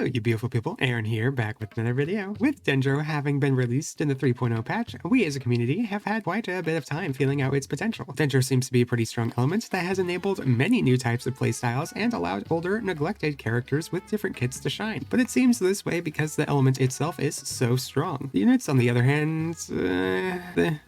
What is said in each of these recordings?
Hello, you beautiful people. Aaron here, back with another video. With DENDRO having been released in the 3.0 patch, we as a community have had quite a bit of time feeling out its potential. DENDRO seems to be a pretty strong element that has enabled many new types of playstyles and allowed older, neglected characters with different kits to shine. But it seems this way because the element itself is so strong. The units, on the other hand, the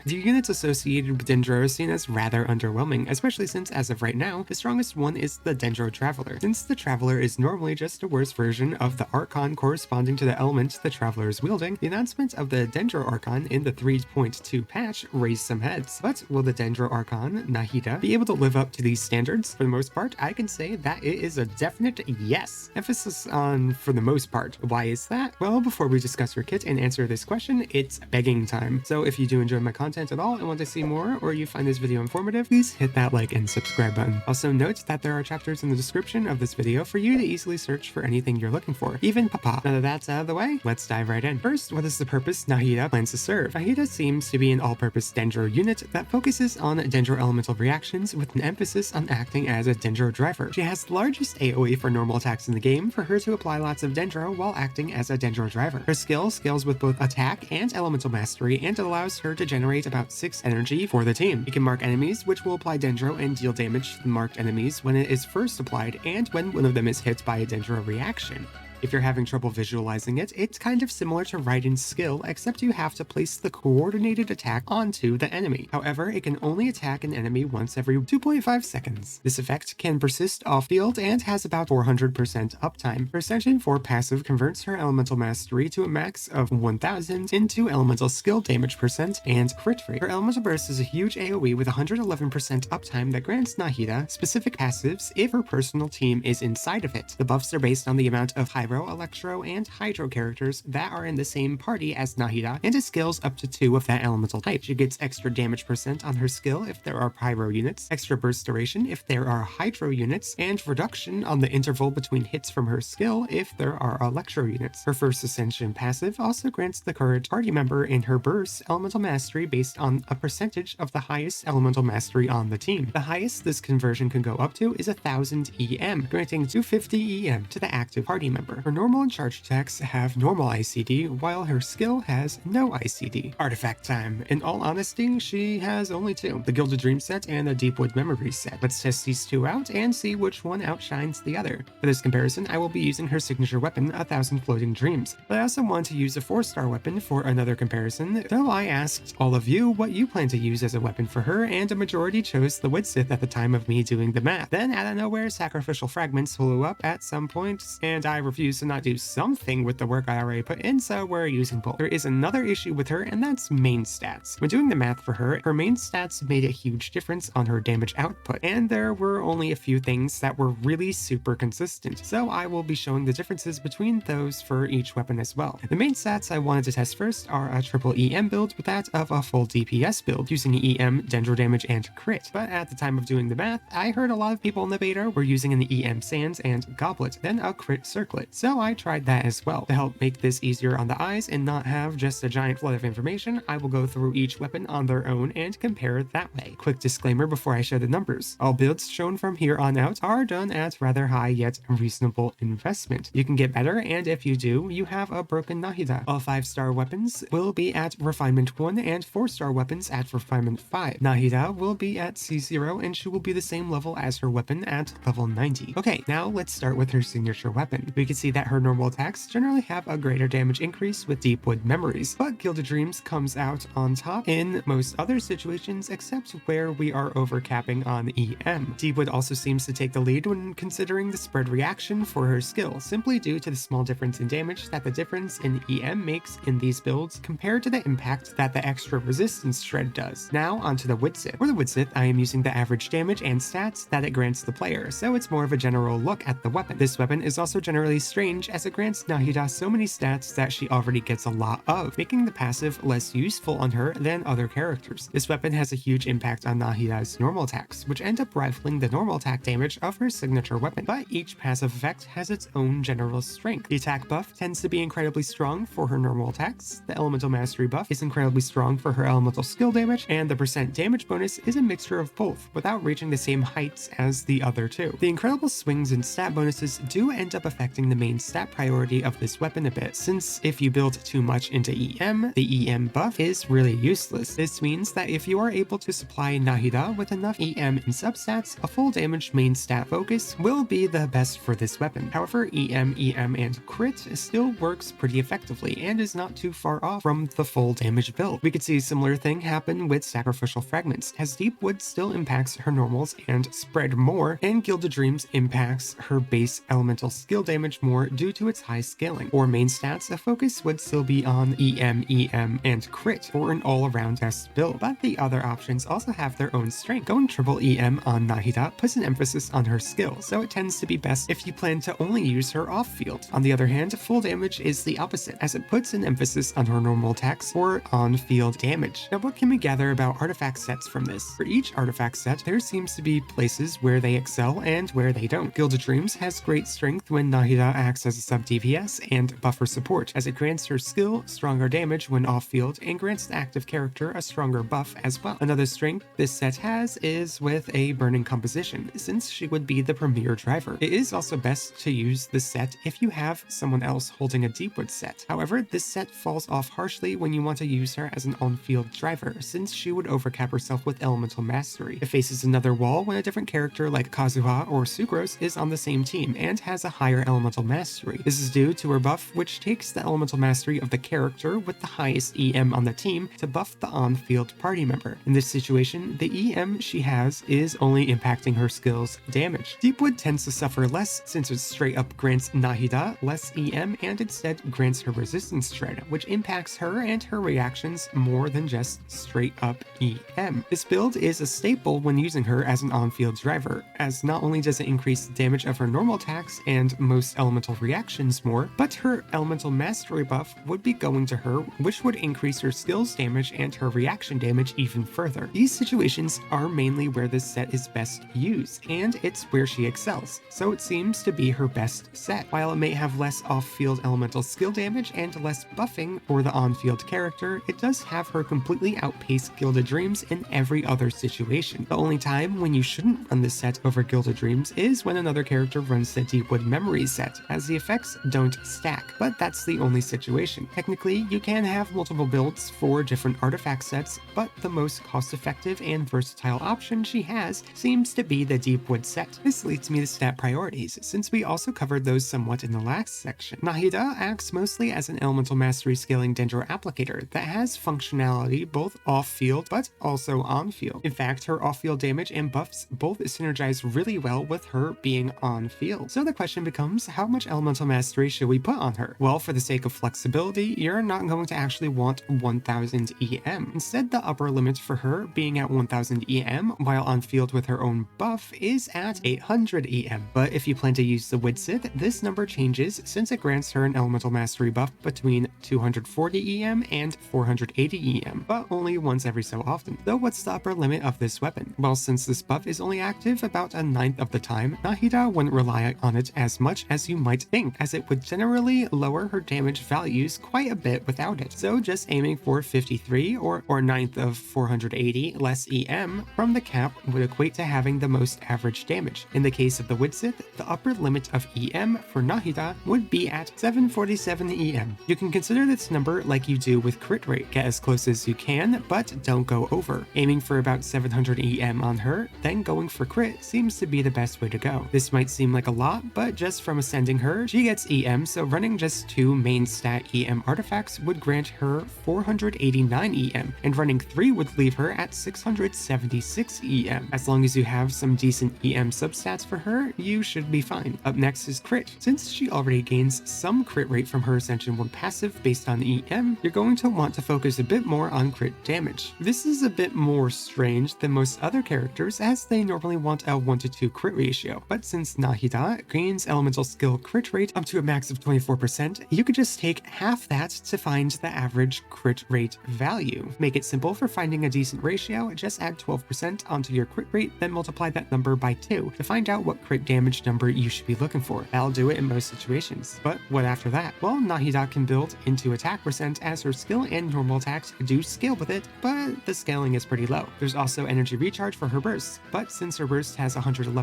units associated with DENDRO are seen as rather underwhelming, especially since, as of right now, the strongest one is the DENDRO Traveler. Since the Traveler is normally just a worse version of the ARCHON corresponding to the element the Traveler is wielding, the announcement of the DENDRO ARCHON in the 3.2 patch raised some heads. But will the DENDRO ARCHON, Nahida, be able to live up to these standards? For the most part, I can say that it is a definite yes. Emphasis on for the most part. Why is that? Well, before we discuss your kit and answer this question, it's begging time. So if you do enjoy my content at all and want to see more, or you find this video informative, please hit that like and subscribe button. Also note that there are chapters in the description of this video for you to easily search for anything you're looking for, even Papa. Now that that's out of the way, let's dive right in. First, what is the purpose Nahida plans to serve? Nahida seems to be an all-purpose DENDRO unit that focuses on DENDRO elemental reactions with an emphasis on acting as a DENDRO driver. She has the largest AoE for normal attacks in the game for her to apply lots of DENDRO while acting as a DENDRO driver. Her skill scales with both attack and elemental mastery and allows her to generate about 6 energy for the team. You can mark enemies, which will apply DENDRO and deal damage to the marked enemies when it is first applied and when one of them is hit by a DENDRO reaction. If you're having trouble visualizing it, it's kind of similar to Raiden's skill, except you have to place the coordinated attack onto the enemy. However, it can only attack an enemy once every 2.5 seconds. This effect can persist off-field and has about 400% uptime. Her Section 4 passive converts her elemental mastery to a max of 1000 into elemental skill damage percent and crit rate. Her elemental burst is a huge AoE with 111% uptime that grants Nahida specific passives if her personal team is inside of it. The buffs are based on the amount of Pyro, Electro, and Hydro characters that are in the same party as Nahida, and it scales up to 2 of that elemental type. She gets extra damage percent on her skill if there are Pyro units, extra burst duration if there are Hydro units, and reduction on the interval between hits from her skill if there are Electro units. Her first Ascension passive also grants the current party member in her burst elemental mastery based on a percentage of the highest elemental mastery on the team. The highest this conversion can go up to is 1000 EM, granting 250 EM to the active party member. Her normal and charge attacks have normal ICD, while her skill has no ICD. Artifact time. In all honesty, she has only 2, the Gilded Dream set and the Deepwood Memories set. Let's test these 2 out and see which one outshines the other. For this comparison, I will be using her signature weapon, 1000 Floating Dreams, but I also want to use a 4-star weapon for another comparison, though I asked all of you what you plan to use as a weapon for her, and a majority chose the Widsith at the time of me doing the math. Then, out of nowhere, Sacrificial Fragments flew up at some point, and I refused to not do something with the work I already put in, so we're using both. There is another issue with her, and that's main stats. When doing the math for her main stats made a huge difference on her damage output, and there were only a few things that were really super consistent, so I will be showing the differences between those for each weapon as well. The main stats I wanted to test first are a triple EM build with that of a full DPS build, using EM, DENDRO damage, and crit. But at the time of doing the math, I heard a lot of people in the beta were using an EM Sands and Goblet, then a crit Circlet, so I tried that as well. To help make this easier on the eyes and not have just a giant flood of information, I will go through each weapon on their own and compare that way. Quick disclaimer before I show the numbers. All builds shown from here on out are done at rather high yet reasonable investment. You can get better, and if you do, you have a broken Nahida. All 5-star weapons will be at Refinement 1 and 4-star weapons at Refinement 5. Nahida will be at C0 and she will be the same level as her weapon at level 90. Okay, now let's start with her signature weapon. We can see that her normal attacks generally have a greater damage increase with Deepwood Memories, but Gilded Dreams comes out on top in most other situations except where we are overcapping on EM. Deepwood also seems to take the lead when considering the spread reaction for her skill, simply due to the small difference in damage that the difference in EM makes in these builds compared to the impact that the extra resistance shred does. Now onto the Widsith. For the Widsith, I am using the average damage and stats that it grants the player, so it's more of a general look at the weapon. This weapon is also generally strange as it grants Nahida so many stats that she already gets a lot of, making the passive less useful on her than other characters. This weapon has a huge impact on Nahida's normal attacks, which end up rivaling the normal attack damage of her signature weapon, but each passive effect has its own general strength. The attack buff tends to be incredibly strong for her normal attacks, the elemental mastery buff is incredibly strong for her elemental skill damage, and the percent damage bonus is a mixture of both, without reaching the same heights as the other two. The incredible swings in stat bonuses do end up affecting the main stat priority of this weapon a bit, since if you build too much into EM, the EM buff is really useless. This means that if you are able to supply Nahida with enough EM and substats, a full damage main stat focus will be the best for this weapon. However, EM, and crit still works pretty effectively and is not too far off from the full damage build. We could see a similar thing happen with Sacrificial Fragments, as Deepwood still impacts her normals and spread more, and Gilded Dreams impacts her base elemental skill damage more due to its high scaling. For main stats, a focus would still be on EM, and crit for an all-around best build, but the other options also have their own strength. Going triple EM on Nahida puts an emphasis on her skill, so it tends to be best if you plan to only use her off-field. On the other hand, full damage is the opposite, as it puts an emphasis on her normal attacks or on-field damage. Now, what can we gather about artifact sets from this? For each artifact set, there seems to be places where they excel and where they don't. Gilded Dreams has great strength when Nahida acts as a sub-DPS and buffer support, as it grants her skill stronger damage when off-field and grants the active character a stronger buff as well. Another strength this set has is with a burning composition, since she would be the premier driver. It is also best to use the set if you have someone else holding a Deepwood set. However, this set falls off harshly when you want to use her as an on-field driver, since she would overcap herself with Elemental Mastery. It faces another wall when a different character like Kazuha or Sucrose is on the same team and has a higher Elemental Mastery. This is due to her buff, which takes the Elemental Mastery of the character with the highest EM on the team to buff the on-field party member. In this situation, the EM she has is only impacting her skill's damage. Deepwood tends to suffer less since it straight up grants Nahida less EM and instead grants her resistance shred, which impacts her and her reactions more than just straight up EM. This build is a staple when using her as an on-field driver, as not only does it increase the damage of her normal attacks and most elemental reactions more, but her elemental mastery buff would be going to her, which would increase her skills damage and her reaction damage even further. These situations are mainly where this set is best used, and it's where she excels, so it seems to be her best set. While it may have less off-field elemental skill damage and less buffing for the on-field character, it does have her completely outpace Gilded Dreams in every other situation. The only time when you shouldn't run this set over Gilded Dreams is when another character runs the Deepwood Memories set, as the effects don't stack, but that's the only situation. Technically, you can have multiple builds for different artifact sets, but the most cost-effective and versatile option she has seems to be the Deepwood set. This leads me to stat priorities, since we also covered those somewhat in the last section. Nahida acts mostly as an Elemental Mastery scaling Dendro applicator that has functionality both off-field but also on-field. In fact, her off-field damage and buffs both synergize really well with her being on-field. So the question becomes, how much Elemental Mastery should we put on her? Well, for the sake of flexibility, you're not going to actually want 1000 EM. Instead, the upper limit for her being at 1000 EM while on-field with her own buff is at 800 EM. But if you plan to use the Widsith, this number changes since it grants her an Elemental Mastery buff between 240 EM and 480 EM, but only once every so often. So what's the upper limit of this weapon? Well, since this buff is only active about a ninth of the time, Nahida wouldn't rely on it as much as you might think, as it would generally lower her damage values quite a bit without it. So just aiming for 53 or ninth of 480 less EM from the cap would equate to having the most average damage. In the case of the Widsith, the upper limit of EM for Nahida would be at 747 EM. You can consider this number like you do with crit rate. Get as close as you can, but don't go over. Aiming for about 700 EM on her, then going for crit seems to be the best way to go. This might seem like a lot, but just from ascending her, she gets EM, so running just 2 main stat EM artifacts would grant her 489 EM, and running 3 would leave her at 676 EM. As long as you have some decent EM substats for her, you should be fine. Up next is crit. Since she already gains some crit rate from her Ascension 1 passive based on EM, you're going to want to focus a bit more on crit damage. This is a bit more strange than most other characters, as they normally want a 1 to 2 crit ratio, but since Nahida gains elemental skill crit rate up to a max of 24%, you could just take half that to find the average crit rate value. Make it simple for finding a decent ratio, just add 12% onto your crit rate, then multiply that number by 2 to find out what crit damage number you should be looking for. That'll do it in most situations. But what after that? Well, Nahida can build into attack percent as her skill and normal attacks do scale with it, but the scaling is pretty low. There's also energy recharge for her bursts, but since her burst has 111%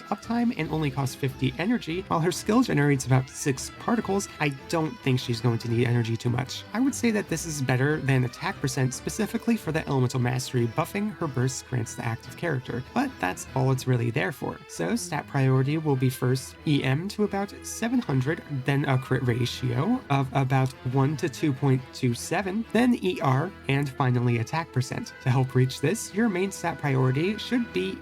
uptime and only costs 50 energy, while her skill generates about 6 particles, I don't think she's going to need energy too much. I would say that this is better than attack percent specifically for the elemental mastery buffing her burst grants the active character, but that's all it's really there for. So stat priority will be first EM to about 700, then a crit ratio of about 1 to 2.27, then ER, and finally attack percent. To help reach this, your main stat priority should be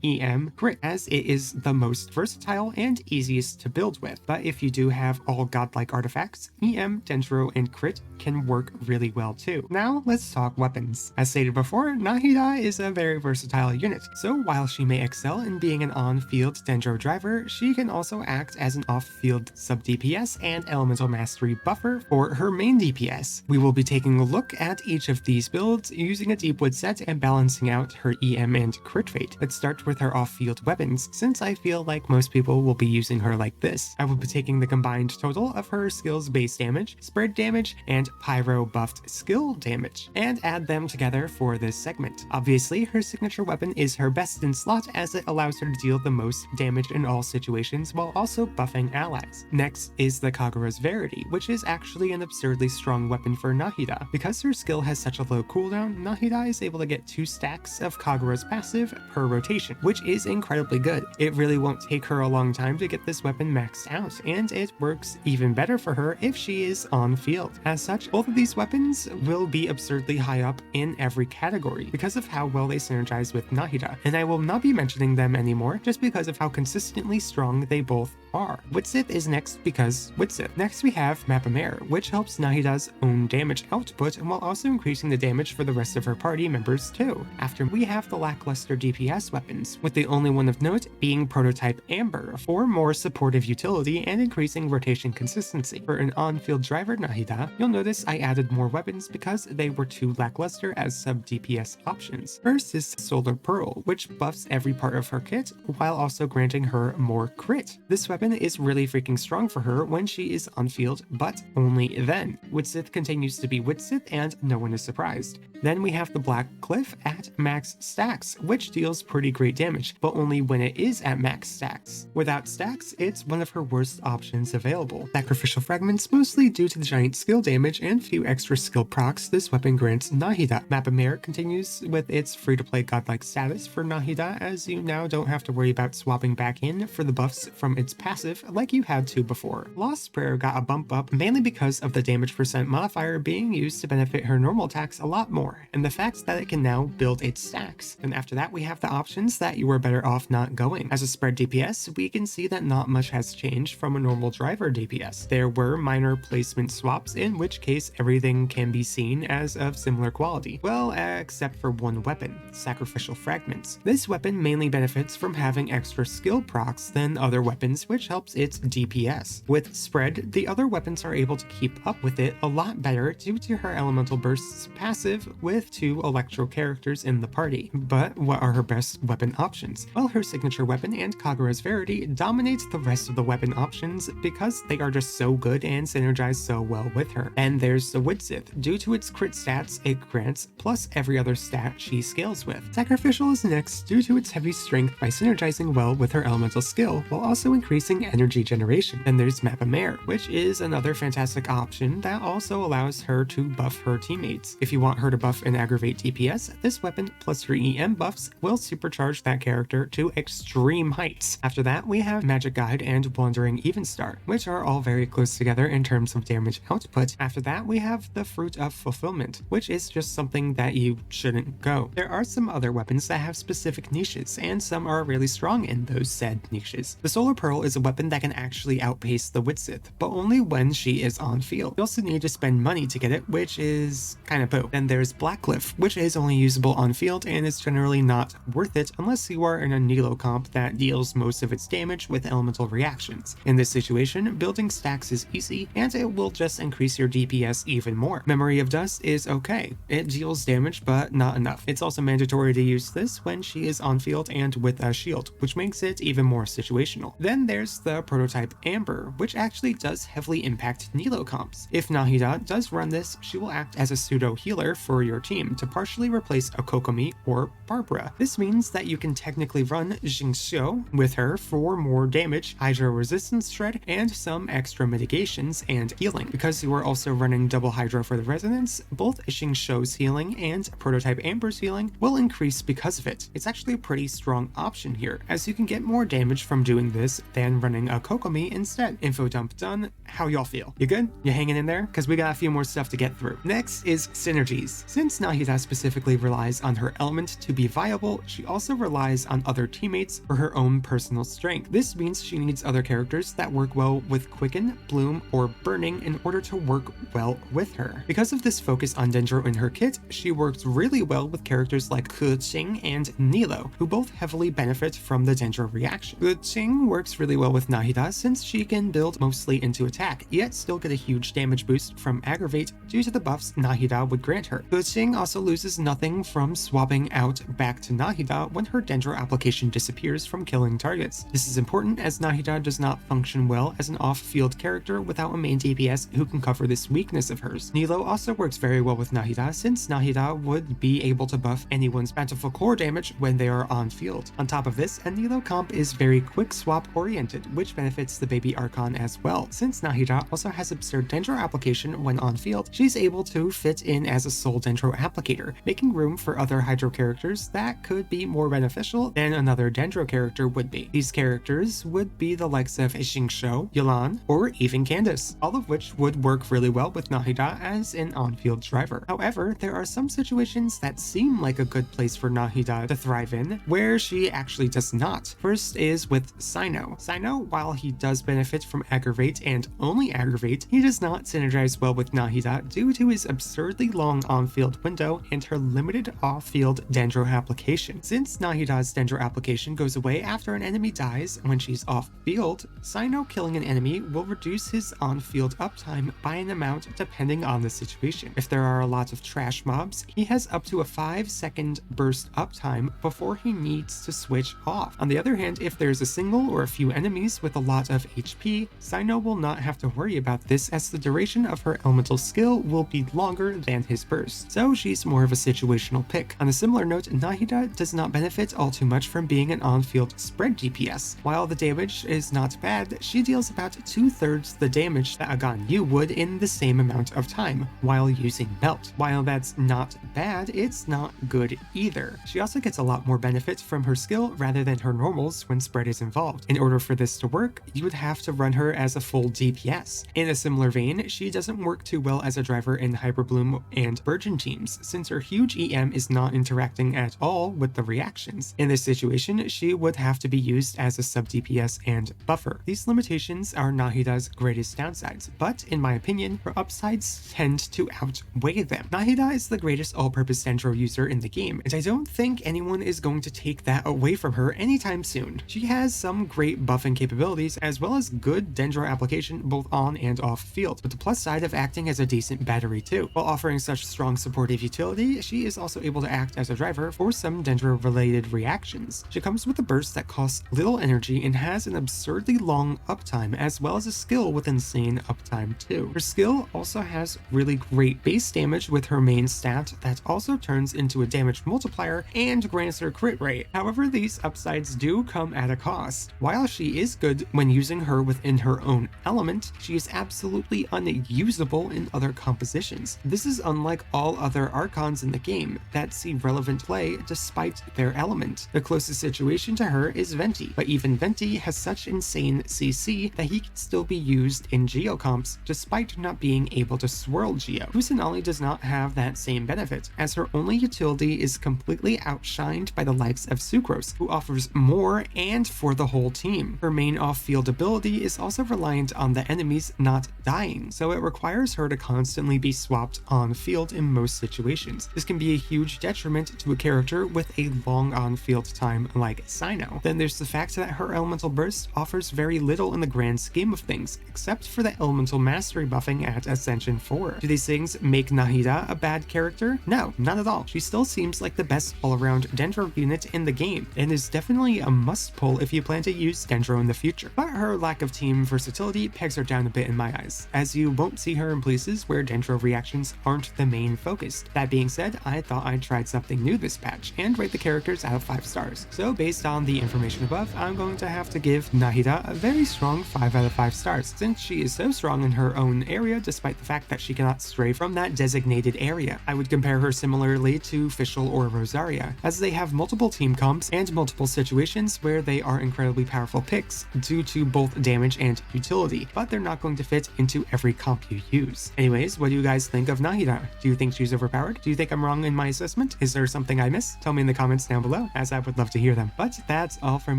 EM, crit, as it is the most versatile and easiest to build with. But if you do have all godlike artifacts, EM, Dendro, and crit can work really well too. Now let's talk weapons. As stated before, Nahida is a very versatile unit, so while she may excel in being an on-field Dendro driver, she can also act as an off-field sub-DPS and elemental mastery buffer for her main DPS. We will be taking a look at each of these builds using a Deepwood set and balancing out her EM and crit rate. Let's start with her off-field weapons, since I feel like most people will be using her like this. I will be taking the combined total of her skills base damage, spread damage, and pyro buffed skill damage, and add them together for this segment. Obviously, her signature weapon is her best in slot as it allows her to deal the most damage in all situations while also buffing allies. Next is the Kagura's Verity, which is actually an absurdly strong weapon for Nahida. Because her skill has such a low cooldown, Nahida is able to get 2 stacks of Kagura's passive per rotation, which is incredibly good. It really won't take her a long time to get this weapon maxed out, and it works even better for her if she is on field. As such, both of these weapons will be absurdly high up in every category because of how well they synergize with Nahida, and I will not be mentioning them anymore just because of how consistently strong they both are. Witsith is next because Witsith. Next we have Mapamare, which helps Nahida's own damage output while also increasing the damage for the rest of her party members too. After we have the lackluster DPS weapons, with the only one of note being Prototype Amber for more supportive utility and increasing rotation consistency. For an on-field driver Nahida, you'll notice I added more weapons because they were too lackluster as sub-DPS options. First is Solar Pearl, which buffs every part of her kit while also granting her more crit. This weapon is really freaking strong for her when she is on field, but only then. Witsith continues to be Witsith and no one is surprised. Then we have the Black Cliff at max stacks, which deals pretty great damage, but only when it is at max stacks. Without stacks, it's one of her worst options available. Sacrificial Fragments, mostly due to the giant skill damage and few extra skill procs this weapon grants Nahida. Mapamare continues with its free-to-play godlike status for Nahida, as you now don't have to worry about swapping back in for the buffs from its passive like you had to before. Lost Prayer got a bump up mainly because of the damage percent modifier being used to benefit her normal attacks a lot more, and the fact that it can now build its stacks. And after that we have the options that you are better off not going. As a spread DPS, we can see that not much has changed from a normal driver DPS. There were minor placement swaps, in which case everything can be seen as of similar quality. Well, except for one weapon, Sacrificial Fragments. This weapon mainly benefits from having extra skill procs than other weapons, which helps its DPS. With Spread, the other weapons are able to keep up with it a lot better due to her Elemental Bursts passive with 2 Electro characters in the party. But what are her best weapon options? Well, her signature weapon and Kagura's Verity dominates the rest of the weapon options because they are just so good and synergize so well with her. And there's the Witsith. Due to its crit stats it grants, plus every other stat she scales with. Sacrificial is next due to its heavy strength by synergizing well with her elemental skill, while also increasing energy generation. Then there's Mapamare, which is another fantastic option that also allows her to buff her teammates. If you want her to buff and aggravate DPS, this weapon plus her EM buffs will supercharge that character to extreme heights. After that, we have Magic Guide and Wandering Evenstar, which are all very close together in terms of damage output. After that, we have the Fruit of Fulfillment, which is just something that you shouldn't go. There are some other weapons that have specific niches, and some are really strong in those said niches. The Solar Pearl is a weapon that can actually outpace the Witsith, but only when she is on field. You also need to spend money to get it, which is kind of poo. Then there's Blackcliff, which is only usable on field and is generally not worth it unless you are in a Nilo comp that deals most of its damage with elemental reactions. In this situation, building stacks is easy, and it will just increase your DPS even more. Memory of Dust is okay. It deals damage, but not enough. It's also mandatory to use this when she is on field and with a shield, which makes it even more situational. Then there's the Prototype Amber, which actually does heavily impact Nilo comps. If Nahida does run this, she will act as a pseudo healer for your team to partially replace a Kokomi or Barbara. This means that you can technically run Jingxiu with her for more damage, high Hydro Resistance Shred, and some extra mitigations and healing. Because you are also running double Hydro for the Resonance, both Ishing Shou's healing and Prototype Amber's healing will increase because of it. It's actually a pretty strong option here, as you can get more damage from doing this than running a Kokomi instead. Info dump done. How y'all feel? You good? You hanging in there? Because we got a few more stuff to get through. Next is Synergies. Since Nahida specifically relies on her element to be viable, she also relies on other teammates for her own personal strength. This means she needs other characters that work well with Quicken, Bloom, or Burning in order to work well with her. Because of this focus on Dendro in her kit, she works really well with characters like Keqing and Nilo, who both heavily benefit from the Dendro reaction. Keqing works really well with Nahida since she can build mostly into attack, yet still get a huge damage boost from Aggravate due to the buffs Nahida would grant her. Keqing also loses nothing from swapping out back to Nahida when her Dendro application disappears from killing targets. This is important as Nahida does not function well as an off-field character without a main DPS who can cover this weakness of hers. Nilo also works very well with Nahida since Nahida would be able to buff anyone's bountiful core damage when they are on field. On top of this, a Nilo comp is very quick swap oriented, which benefits the baby Archon as well. Since Nahida also has absurd Dendro application when on field, she's able to fit in as a sole Dendro applicator, making room for other Hydro characters that could be more beneficial than another Dendro character would be. These characters would be the likes of Ishing Shou, Yelan, or even Candace, all of which would work really well with Nahida as an on-field driver. However, there are some situations that seem like a good place for Nahida to thrive in, where she actually does not. First is with Cyno. Cyno, while he does benefit from Aggravate and only Aggravate, he does not synergize well with Nahida due to his absurdly long on-field window and her limited off-field Dendro application. Since Nahida's Dendro application goes away after an enemy dies when she's off-field, Cyno killing an enemy will reduce his on-field uptime by an amount depending on the situation. If there are a lot of trash mobs, he has up to a 5-second burst uptime before he needs to switch off. On the other hand, if there's a single or a few enemies with a lot of HP, Cyno will not have to worry about this as the duration of her elemental skill will be longer than his burst, so she's more of a situational pick. On a similar note, Nahida does not benefit all too much from being an on-field spread DPS. While the damage is not bad, she deals about 2/3 the damage that a Ganyu would in the same amount of time while using Melt. While that's not bad, it's not good either. She also gets a lot more benefit from her skill rather than her normals when spread is involved. In order for this to work, you would have to run her as a full DPS. In a similar vein, she doesn't work too well as a driver in Hyperbloom and Virgin teams, since her huge EM is not interacting at all with the reactions. In this situation, she would have to be used as a sub DPS and buffer. These limitations are Nahida's greatest downsides, but in my opinion, her upsides tend to outweigh them. Nahida is the greatest all-purpose Dendro user in the game, and I don't think anyone is going to take that away from her anytime soon. She has some great buffing capabilities as well as good Dendro application both on and off field, with the plus side of acting as a decent battery too. While offering such strong supportive utility, she is also able to act as a driver for some Dendro-related reactions. She comes with a burst that costs little energy and has an absurdly long uptime as well as a skill with insane uptime too. Her skill also has really great base damage with her main stat that also turns into a damage multiplier and grants her crit rate. However, these upsides do come at a cost. While she is good when using her within her own element, she is absolutely unusable in other compositions. This is unlike all other Archons in the game that see relevant play despite their element. The closest situation to her is Venti, but even Venti has such insane CC that he can still be used in Geo comps despite not being able to swirl Geo. Kusanali does not have that same benefit, as her only utility is completely outshined by the likes of Sucrose, who offers more and for the whole team. Her main off-field ability is also reliant on the enemies not dying, so it requires her to constantly be swapped on field in most situations. This can be a huge detriment to a character with a long on-field time like Cyno. Then there's the fact that her elemental burst offers very little in the grand scheme of things, except for the elemental mastery buffing at Ascension 4. Do these things make Nahida a bad character? No, not at all. She still seems like the best all-around Dendro unit in the game, and is definitely a must-pull if you plan to use Dendro in the future. But her lack of team versatility pegs her down a bit in my eyes, as you won't see her in places where Dendro reactions aren't the main focus. That being said, I thought I tried something new this patch, and rate the characters out of 5 stars. So based on the information above, I'm going to have to give Nahida a very strong 5 out of 5 stars, since she is so strong in her own area despite the fact that she cannot stray from that designated area. I would compare her similarly to Fischl or Rosaria, as they have multiple team comps and multiple situations where they are incredibly powerful picks due to both damage and utility, but they're not going to fit into every comp you use. Anyways, what do you guys think of Nahida? Do you think she's overpowered? Do you think I'm wrong in my assessment? Is there something I missed? Tell me in the comments down below, as I would love to hear them. But that's all from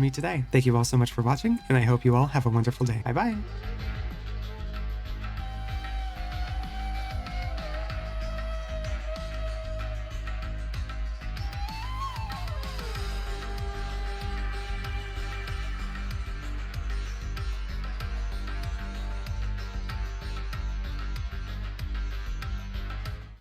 me today. Thank you all so much for watching, and I hope you all have a wonderful day. Bye bye!